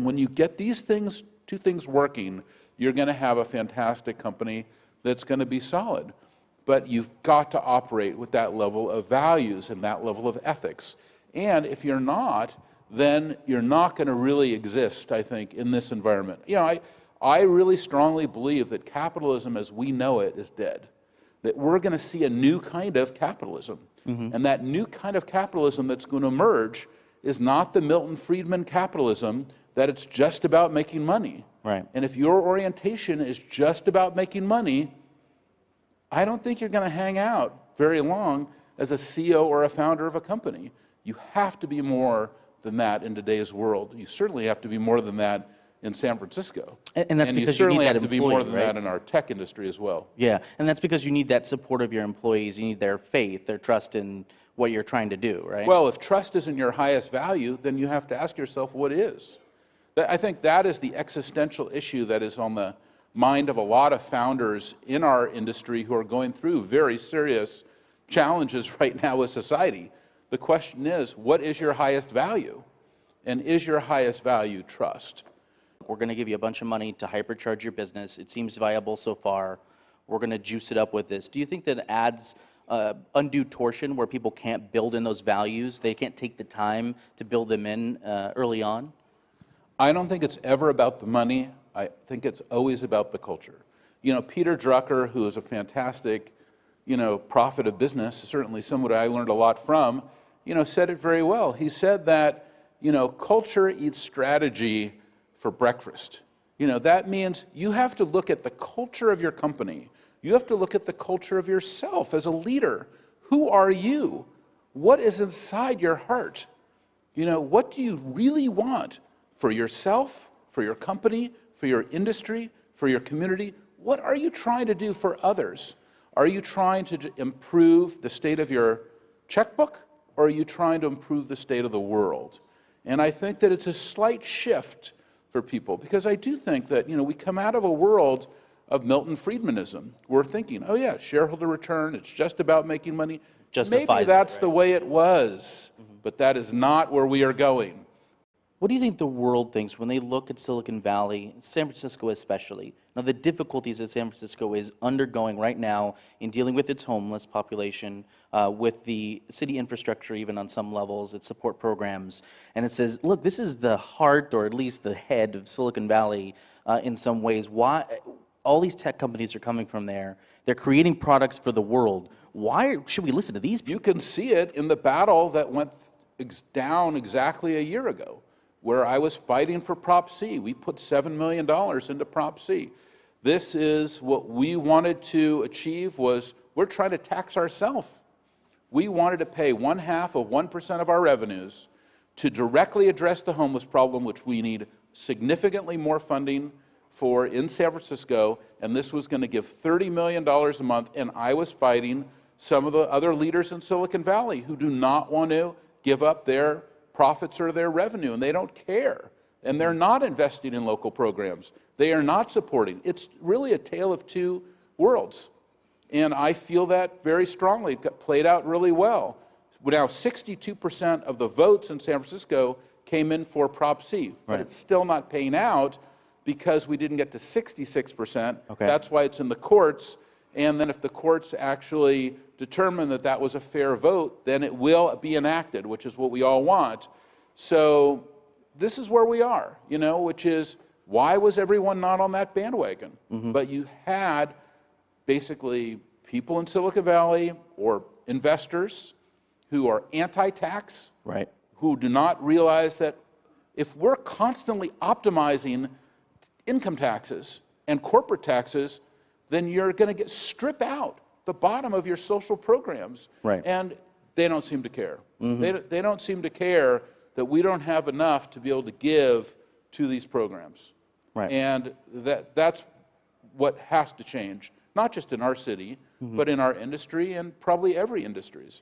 When you get these things, two things working, you're going to have a fantastic company that's going to be solid. But you've got to operate with that level of values and that level of ethics. And if you're not, then you're not going to really exist, I think, in this environment. You know, I really strongly believe that capitalism as we know it is dead. That we're going to see a new kind of capitalism. And that new kind of capitalism that's going to emerge is not the Milton Friedman capitalism that it's just about making money. Right. And if your orientation is just about making money, I don't think you're going to hang out very long as a CEO or a founder of a company. You have to be more than that in today's world. You certainly have to be more than that in San Francisco. And that's because you need that have to be more than right? that in our tech industry as well. Yeah, and that's because you need that support of your employees. You need their faith, their trust in what you're trying to do, right? Well, if trust isn't your highest value, then you have to ask yourself what is. I think that is the existential issue that is on the mind of a lot of founders in our industry who are going through very serious challenges right now with society. The question is, what is your highest value? And is your highest value trust? We're going to give you a bunch of money to hypercharge your business. It seems viable so far. We're going to juice it up with this. Do you think that adds undue torsion where people can't build in those values? They can't take the time to build them in early on? I don't think it's ever about the money. I think it's always about the culture. You know, Peter Drucker, who is a fantastic, prophet of business, certainly someone I learned a lot from, said it very well. He said that, culture eats strategy for breakfast. That means you have to look at the culture of your company. You have to look at the culture of yourself as a leader. Who are you? What is inside your heart? What do you really want for yourself, for your company, for your industry, for your community? What are you trying to do for others? Are you trying to improve the state of your checkbook, or are you trying to improve the state of the world? And I think that it's a slight shift for people, because I do think that, we come out of a world of Milton Friedmanism. We're thinking, oh yeah, shareholder return, it's just about making money. Maybe that's the way it was, but that is not where we are going. What do you think the world thinks when they look at Silicon Valley, San Francisco especially? Now, the difficulties that San Francisco is undergoing right now in dealing with its homeless population, with the city infrastructure even on some levels, its support programs. And it says, look, this is the heart, or at least the head of Silicon Valley in some ways. Why? All these tech companies are coming from there. They're creating products for the world. Why should we listen to these people? You can see it in the battle that went down exactly a year ago, where I was fighting for Prop C. We put $7 million into Prop C. This is what we wanted to achieve. We're trying to tax ourselves. We wanted to pay 0.5% of our revenues to directly address the homeless problem, which we need significantly more funding for in San Francisco, and this was going to give $30 million a month, and I was fighting some of the other leaders in Silicon Valley who do not want to give up their profits or their revenue, and they don't care. And they're not investing in local programs. They are not supporting. It's really a tale of two worlds. And I feel that very strongly. It got played out really well. Now, 62% of the votes in San Francisco came in for Prop C, but it's still not paying out because we didn't get to 66%. Okay. That's why it's in the courts. And then if the courts actually determine that that was a fair vote, then it will be enacted, which is what we all want. So this is where we are, which is, why was everyone not on that bandwagon? But you had basically people in Silicon Valley or investors who are anti-tax, who do not realize that if we're constantly optimizing income taxes and corporate taxes, then you're going to strip out the bottom of your social programs. And they don't seem to care. They don't seem to care that we don't have enough to be able to give to these programs. And that's what has to change, not just in our city, but in our industry and probably every industries.